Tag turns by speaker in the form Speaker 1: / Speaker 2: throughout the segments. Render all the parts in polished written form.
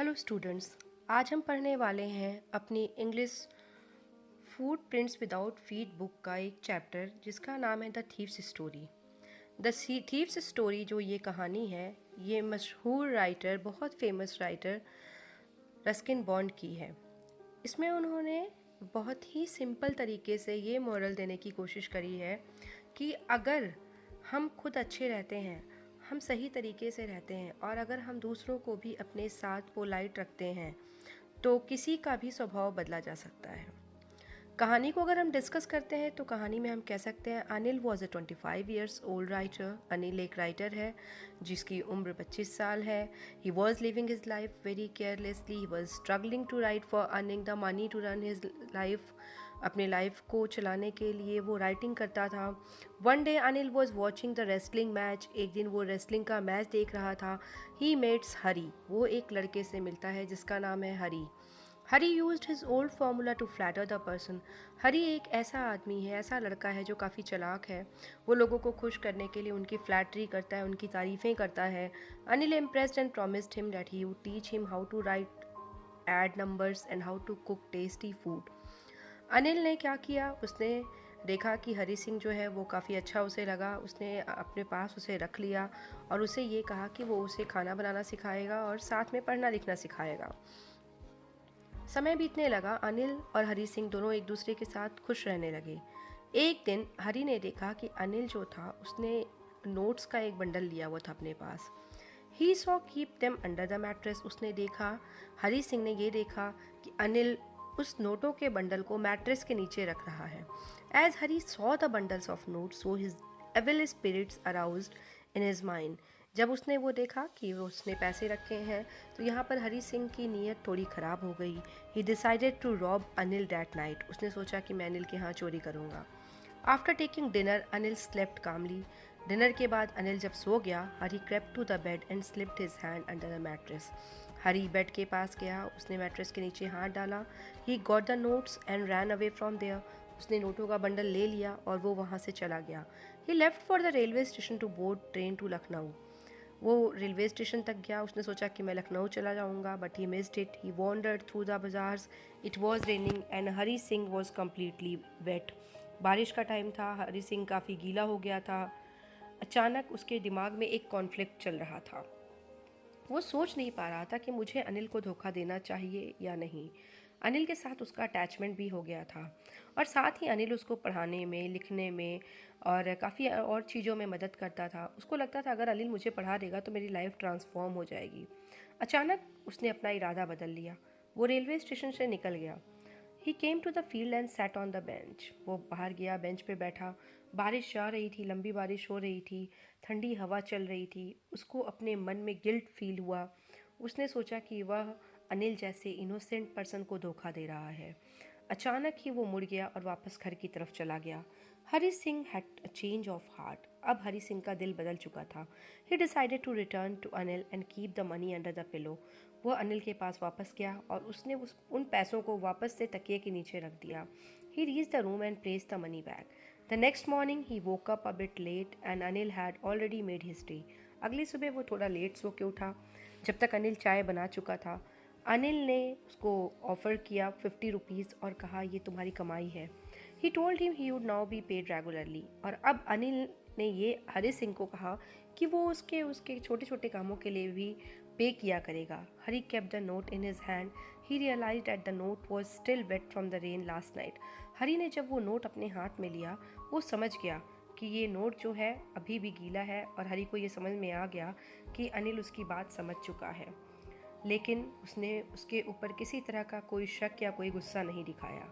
Speaker 1: Hello students, आज हम पढ़ने वाले हैं अपनी English food prints without feed book का एक चैप्टर जिसका नाम है the thieves story. The thieves story जो ये कहानी है, ये मशहूर राइटर, बहुत फेमस राइटर रस्किन बॉन्ड की है। इसमें उन्होंने बहुत ही सिंपल तरीके से ये मॉरल देने की कोशिश करी है कि अगर हम खुद अच्छे रहते हैं, हम सही तरीके से रहते हैं और अगर हम दूसरों को भी अपने साथ पोलाइट रखते हैं तो किसी का भी स्वभाव बदला जा सकता है। कहानी को अगर हम डिस्कस करते हैं तो कहानी में हम कह सकते हैं Anil was a 25 years old writer. Anil एक राइटर है जिसकी उम्र 25 साल है। He was living his life very carelessly. He was struggling to write for earning the money to run his life. अपने लाइफ को चलाने के लिए वो राइटिंग करता था। One day Anil was watching the wrestling match. एक दिन वो रेसलिंग का मैच देख रहा था। ही मेट्स हरी। वो एक लड़के से मिलता है जिसका नाम है Hari. Hari used his old formula to flatter the person. Hari एक ऐसा आदमी है, ऐसा लड़का है जो काफ़ी चालाक है। वो लोगों को खुश करने के लिए उनकी फ्लैटरी करता है, उनकी तारीफ़ें करता है। Anil impressed and promised him that he would teach him how to write add numbers and how to cook tasty food. Anil ने क्या किया, उसने देखा कि हरी सिंह जो है वो काफ़ी अच्छा उसे लगा। उसने अपने पास उसे रख लिया और उसे ये कहा कि वो उसे खाना बनाना सिखाएगा और साथ में पढ़ना लिखना सिखाएगा। समय बीतने लगा। अनिल और हरी सिंह दोनों एक दूसरे के साथ खुश रहने लगे। एक दिन हरी ने देखा कि अनिल जो था उसने नोट्स का एक बंडल लिया हुआ था अपने पास। He saw keep them under the mattress. उसने देखा, हरी सिंह ने ये देखा कि अनिल उस नोटों के बंडल को मैट्रेस के नीचे रख रहा है। As Hari saw the bundles of notes so his evil spirits aroused in his mind. जब उसने वो देखा कि वो उसने पैसे रखे हैं तो यहाँ पर हरी सिंह की नीयत थोड़ी ख़राब हो गई। He decided to rob Anil that night. उसने सोचा कि मैं अनिल के यहाँ चोरी करूँगा। After taking dinner Anil slept calmly. Dinner के बाद अनिल जब सो गया, Hari crept to the bed and slipped his hand under the mattress. Hari bed के पास गया, उसने मैट्रेस के नीचे हाथ डाला। He got the notes and ran away from there. उसने नोटों का बंडल ले लिया और वो वहाँ से चला गया। He left for the railway station to board train to Lucknow. वो रेलवे स्टेशन तक गया। उसने सोचा कि मैं लखनऊ चला जाऊंगा, but he missed it. He wandered through the bazaars. It was raining and Hari Singh was completely wet. बारिश का टाइम था, हरी सिंह काफ़ी गीला हो गया था। अचानक उसके दिमाग में एक कॉन्फ्लिक्ट चल रहा था। वो सोच नहीं पा रहा था कि मुझे अनिल को धोखा देना चाहिए या नहीं। अनिल के साथ उसका अटैचमेंट भी हो गया था और साथ ही अनिल उसको पढ़ाने में, लिखने में और काफ़ी और चीज़ों में मदद करता था। उसको लगता था अगर अनिल मुझे पढ़ा देगा तो मेरी लाइफ ट्रांसफॉर्म हो जाएगी। अचानक उसने अपना इरादा बदल लिया। वो रेलवे स्टेशन से निकल गया। He came to the field and sat on the bench. वो बाहर गया, बेंच पे बैठा। बारिश जा रही थी, लंबी बारिश हो रही थी, ठंडी हवा चल रही थी। उसको अपने मन में गिल्ट फील हुआ। उसने सोचा कि वह अनिल जैसे इनोसेंट पर्सन को धोखा दे रहा है। अचानक ही वो मुड़ गया और वापस घर की तरफ चला गया। Hari Singh had a change of heart. अब हरी सिंह का दिल बदल चुका था। He decided to return to Anil and keep the money under the pillow. वो अनिल के पास वापस गया और उसने उन पैसों को वापस से तकिए के नीचे रख दिया। He reach the room and place the money bag. The next morning he woke up a bit late and Anil had already made his tea. अगली सुबह वो थोड़ा लेट सो के उठा, जब तक अनिल चाय बना चुका था। अनिल ने उसको ऑफ़र किया 50 रुपीज़ और कहा ये तुम्हारी कमाई है। He told him he would now be paid regularly. और अब अनिल ने ये हरी सिंह को कहा कि वो उसके उसके छोटे छोटे कामों के लिए भी पे किया करेगा। Hari kept the note in his hand. He realised that the note was still wet from the rain last night. Hari ने जब वो नोट अपने हाथ में लिया, वो समझ गया कि ये नोट जो है अभी भी गीला है और हरी को ये समझ में आ गया कि अनिल उसकी बात समझ चुका है। लेकिन उसने उसके ऊपर किसी तरह का कोई शक या कोई गुस्सा नहीं दिखाया।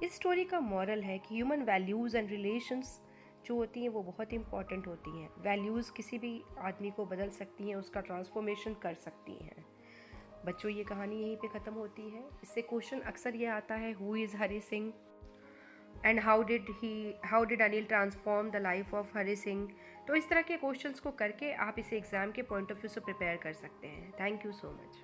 Speaker 1: इस स्टोरी का मॉरल है कि ह्यूमन वैल्यूज़ एंड रिलेशंस जो होती हैं वो बहुत इंपॉर्टेंट होती हैं। वैल्यूज़ किसी भी आदमी को बदल सकती हैं, उसका ट्रांसफॉर्मेशन कर सकती हैं। बच्चों, ये कहानी यहीं पे ख़त्म होती है। इससे क्वेश्चन अक्सर ये आता है, who is Hari Singh and how did Anil transform the life of Hari Singh. तो इस तरह के क्वेश्चंस को करके आप इसे एग्ज़ाम के पॉइंट ऑफ व्यू से प्रिपेयर कर सकते हैं। Thank you so much.